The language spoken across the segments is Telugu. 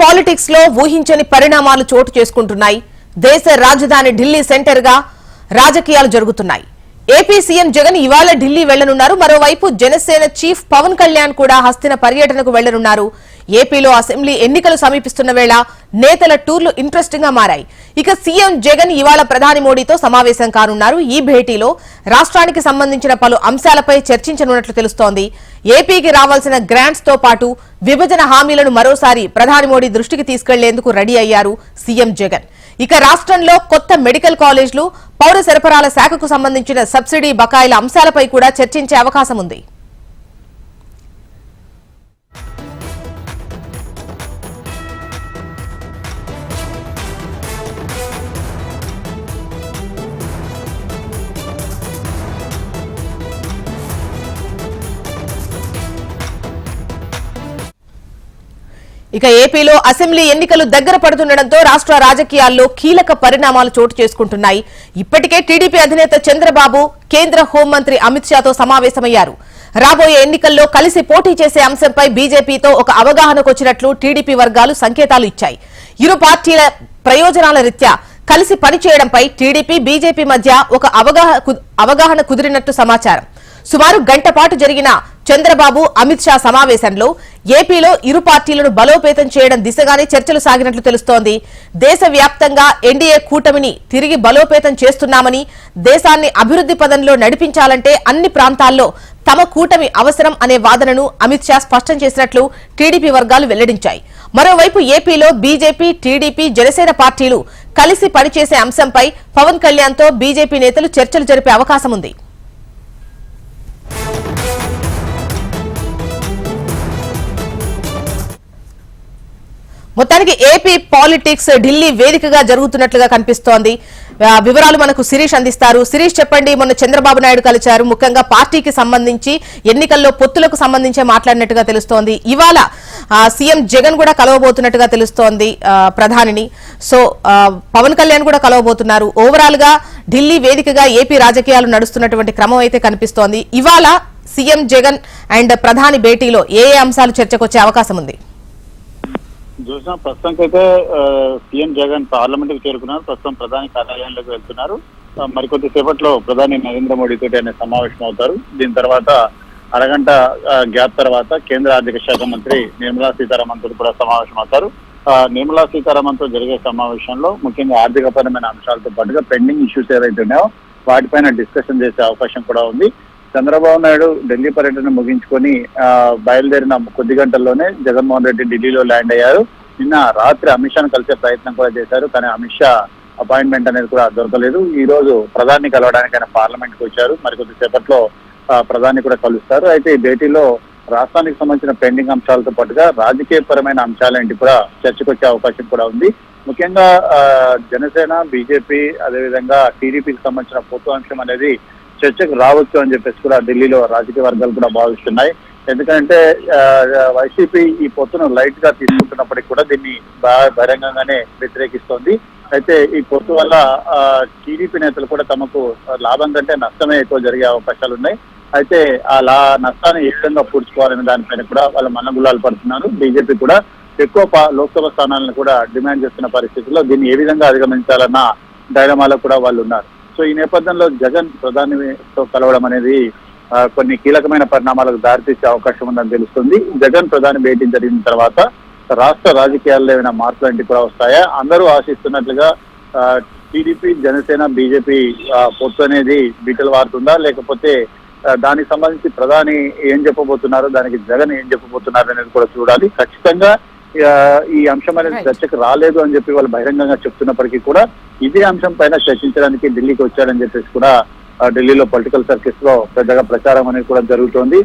పాలిటిక్స్ లో ఊహించని పరిణామాలు చోటు చేసుకుంటున్నాయి. దేశ రాజధాని ఢిల్లీ సెంటర్ గా రాజకీయాలు జరుగుతున్నాయి. ఏపీ సీఎం జగన్ ఇవాళ ఢిల్లీ వెళ్లనున్నారు. మరోవైపు జనసేన చీఫ్ పవన్ కళ్యాణ్ కూడా హస్తిన పర్యటనకు వెళ్లనున్నారు. ఏపీలో అసెంబ్లీ ఎన్నికలు సమీపిస్తున్న వేళ నేతల టూర్లు ఇంట్రెస్టింగ్ గా మారాయి. ఇక సీఎం జగన్ ఇవాళ ప్రధాని మోడీతో సమావేశం కానున్నారు. ఈ భేటీలో రాష్ట్రానికి సంబంధించిన పలు అంశాలపై చర్చించనున్నట్లు తెలుస్తోంది. ఏపీకి రావాల్సిన గ్రాంట్స్ తో పాటు విభజన హామీలను మరోసారి ప్రధాని మోడీ దృష్టికి తీసుకెళ్లేందుకు రెడీ అయ్యారు సీఎం జగన్. ఇక రాష్ట్రంలో కొత్త మెడికల్ కాలేజ్లు, పౌర సరఫరాల శాఖకు సంబంధించిన సబ్సిడీ బకాయిల అంశాలపై కూడా చర్చించే అవకాశం ఉంది. ఇక ఏపీలో అసెంబ్లీ ఎన్నికలు దగ్గర పడుతుండటంతో రాష్ట్ర రాజకీయాల్లో కీలక పరిణామాలు చోటు చేసుకుంటున్నాయి. ఇప్పటికే టీడీపీ అధినేత చంద్రబాబు కేంద్ర హోంమంత్రి అమిత్ షాతో సమావేశమయ్యారు. రాబోయే ఎన్నికల్లో కలిసి పోటీ చేసే అంశంపై బీజేపీతో ఒక అవగాహనకు వచ్చినట్లు టీడీపీ వర్గాలు సంకేతాలు ఇచ్చాయి. ఇరు పార్టీల ప్రయోజనాల రీత్యా కలిసి పనిచేయడంపై టీడీపీ బీజేపీ మధ్య ఒక అవగాహన కుదిరినట్టు సమాచారం. సుమారు గంట పాటు జరిగిన చంద్రబాబు అమిత్ షా సమావేశంలో ఏపీలో ఇరు పార్టీలను బలోపేతం చేయడం దిశగానే చర్చలు సాగినట్లు తెలుస్తోంది. దేశవ్యాప్తంగా ఎన్డీఏ కూటమిని తిరిగి బలోపేతం చేస్తున్నామని, దేశాన్ని అభివృద్ధి పదంలో నడిపించాలంటే అన్ని ప్రాంతాల్లో తమ కూటమి అవసరం అనే వాదనను అమిత్ షా స్పష్టం చేసినట్లు టీడీపీ వర్గాలు వెల్లడించాయి. మరోవైపు ఏపీలో బీజేపీ, టీడీపీ, జనసేన పార్టీలు కలిసి పనిచేసే అంశంపై పవన్ కళ్యాణ్ తో బీజేపీ నేతలు చర్చలు జరిపే అవకాశం ఉంది. మొత్తానికి ఏపీ పాలిటిక్స్ ఢిల్లీ వేదికగా జరుగుతున్నట్లుగా కనిపిస్తోంది. వివరాలు మనకు శిరీష్ అందిస్తారు. శిరీష్, చెప్పండి. మొన్న చంద్రబాబు నాయుడు కలిశారు. ముఖ్యంగా పార్టీకి సంబంధించి ఎన్నికల్లో పొత్తులకు సంబంధించి మాట్లాడినట్టుగా తెలుస్తోంది. ఇవాళ సీఎం జగన్ కూడా కలవబోతున్నట్టుగా తెలుస్తోంది ప్రధానిని. సో పవన్ కళ్యాణ్ కూడా కలవబోతున్నారు. ఓవరాల్ గా ఢిల్లీ వేదికగా ఏపీ రాజకీయాలు నడుస్తున్నటువంటి క్రమం అయితే కనిపిస్తోంది. ఇవాళ సీఎం జగన్ అండ్ ప్రధాని భేటీలో ఏ అంశాలు చర్చకొచ్చే అవకాశం ఉంది? చూసిన ప్రస్తుతానికైతే సీఎం జగన్ పార్లమెంట్ కు చేరుకున్నారు. ప్రస్తుతం ప్రధాని కార్యాలయంలోకి వెళ్తున్నారు. మరికొద్ది సేపట్లో ప్రధాని నరేంద్ర మోడీ తోటి ఆయన సమావేశం అవుతారు. దీని తర్వాత అరగంట గ్యాప్ తర్వాత కేంద్ర ఆర్థిక శాఖ మంత్రి నిర్మలా సీతారామన్ తోటి కూడా సమావేశం అవుతారు. నిర్మలా సీతారామన్ తో జరిగే సమావేశంలో ముఖ్యంగా ఆర్థికపరమైన అంశాలతో పాటుగా పెండింగ్ ఇష్యూస్ ఏవైతే ఉన్నాయో వాటిపైన డిస్కషన్ చేసే అవకాశం కూడా ఉంది. చంద్రబాబు నాయుడు ఢిల్లీ పర్యటన ముగించుకొని బయలుదేరిన కొద్ది గంటల్లోనే జగన్మోహన్ రెడ్డి ఢిల్లీలో ల్యాండ్ అయ్యారు. నిన్న రాత్రి అమిత్ షాను కలిసే ప్రయత్నం కూడా చేశారు. కానీ అమిత్ షా అపాయింట్మెంట్ అనేది కూడా దొరకలేదు. ఈ రోజు ప్రధాని కలవడానికి ఆయన పార్లమెంట్ కు వచ్చారు. మరికొద్ది సేపట్లో ప్రధాని కూడా కలుస్తారు. అయితే ఈ భేటీలో రాష్ట్రానికి సంబంధించిన పెండింగ్ అంశాలతో పాటుగా రాజకీయపరమైన అంశాలేంటి కూడా చర్చకొచ్చే అవకాశం కూడా ఉంది. ముఖ్యంగా జనసేన, బీజేపీ, అదేవిధంగా టీడీపీకి సంబంధించిన పొత్తు అంశం అనేది చర్చకు రావచ్చు అని చెప్పేసి కూడా ఢిల్లీలో రాజకీయ వర్గాలు కూడా భావిస్తున్నాయి. ఎందుకంటే వైసీపీ ఈ పొత్తును లైట్ గా తీసుకుంటున్నప్పటికీ కూడా దీన్ని బహిరంగంగానే వ్యతిరేకిస్తోంది. అయితే ఈ పొత్తు వల్ల టీడీపీ నేతలు కూడా తమకు లాభం కంటే నష్టమే ఎక్కువ జరిగే అవకాశాలు ఉన్నాయి. అయితే ఆ నష్టాన్ని ఏ విధంగా పూడ్చుకోవాలనే దానిపైన కూడా వాళ్ళ మన్నగుల్లాలు పడుతున్నారు. బీజేపీ కూడా ఎక్కువ లోక్సభ స్థానాలను కూడా డిమాండ్ చేస్తున్న పరిస్థితుల్లో దీన్ని ఏ విధంగా అధిగమించాలన్న డైలమాలో కూడా వాళ్ళు ఉన్నారు. సో ఈ నేపథ్యంలో జగన్ ప్రధానితో కలవడం అనేది కొన్ని కీలకమైన పరిణామాలకు దారితీసే అవకాశం ఉందని తెలుస్తుంది. జగన్ ప్రధాని భేటీ జరిగిన తర్వాత రాష్ట్ర రాజకీయాల్లో ఏమైనా మార్పులు అంటే కూడా వస్తాయా? అందరూ ఆశిస్తున్నట్లుగా టీడీపీ, జనసేన, బీజేపీ పొత్తు అనేది బీటలు వారుతుందా, లేకపోతే దానికి సంబంధించి ప్రధాని ఏం చెప్పబోతున్నారు, దానికి జగన్ ఏం చెప్పబోతున్నారు అనేది కూడా చూడాలి. ఖచ్చితంగా ఈ అంశం అనేది చర్చకు రాలేదు అని చెప్పి వాళ్ళు బహిరంగంగా చెప్తున్నప్పటికీ కూడా ఇదే అంశం పైన చర్చించడానికి ఢిల్లీకి వచ్చాడని చెప్పేసి కూడా ఢిల్లీలో పొలిటికల్ సర్కిల్స్ లో పెద్దగా ప్రచారం అనేది కూడా జరుగుతోంది.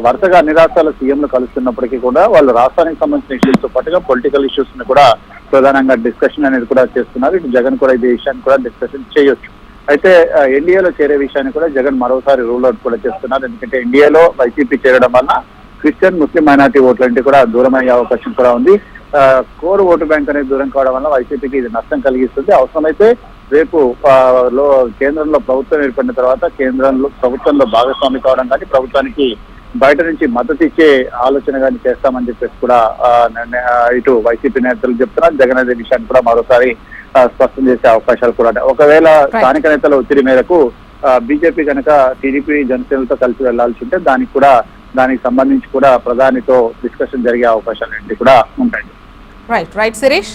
వరుసగా అన్ని రాష్ట్రాల సీఎంలు కలుస్తున్నప్పటికీ కూడా వాళ్ళు రాష్ట్రానికి సంబంధించిన ఇష్యూస్ తో పాటుగా పొలిటికల్ ఇష్యూస్ ని కూడా ప్రధానంగా డిస్కషన్ అనేది కూడా చేస్తున్నారు. ఇటు జగన్ కూడా ఈ విషయాన్ని కూడా డిస్కషన్ చేయొచ్చు. అయితే ఎన్డీఏలో చేరే విషయాన్ని కూడా జగన్ మరోసారి రూల్ అవుట్ కూడా చేస్తున్నారు. ఎందుకంటే ఎన్డీఏలో వైసీపీ చేరడం వల్ల క్రిస్టియన్, ముస్లిం మైనార్టీ ఓట్లంటే కూడా దూరం అయ్యే అవకాశం కూడా ఉంది. కోర్ ఓటు బ్యాంక్ అనేది దూరం కావడం వల్ల వైసీపీకి ఇది నష్టం కలిగిస్తుంది. అవసరమైతే రేపు కేంద్రంలో ప్రభుత్వం ఏర్పడిన తర్వాత ప్రభుత్వంలో భాగస్వామి కావడం కానీ ప్రభుత్వానికి బయట నుంచి మద్దతు ఇచ్చే ఆలోచన కానీ చేస్తామని చెప్పేసి కూడా ఇటు వైసీపీ నేతలు చెప్తున్నారు. జగన్ అదే విషయాన్ని కూడా మరోసారి స్పష్టం చేసే అవకాశాలు కూడా ఉన్నాయి. ఒకవేళ స్థానిక నేతల ఒత్తిడి మేరకు బీజేపీ కనుక టీడీపీ జనసేనలతో కలిసి వెళ్లాల్సి ఉంటే దానికి సంబంధించి కూడా ప్రధానితో డిస్కషన్ జరిగే అవకాశాలు కూడా ఉంటాయి. రైట్ శిరీష్.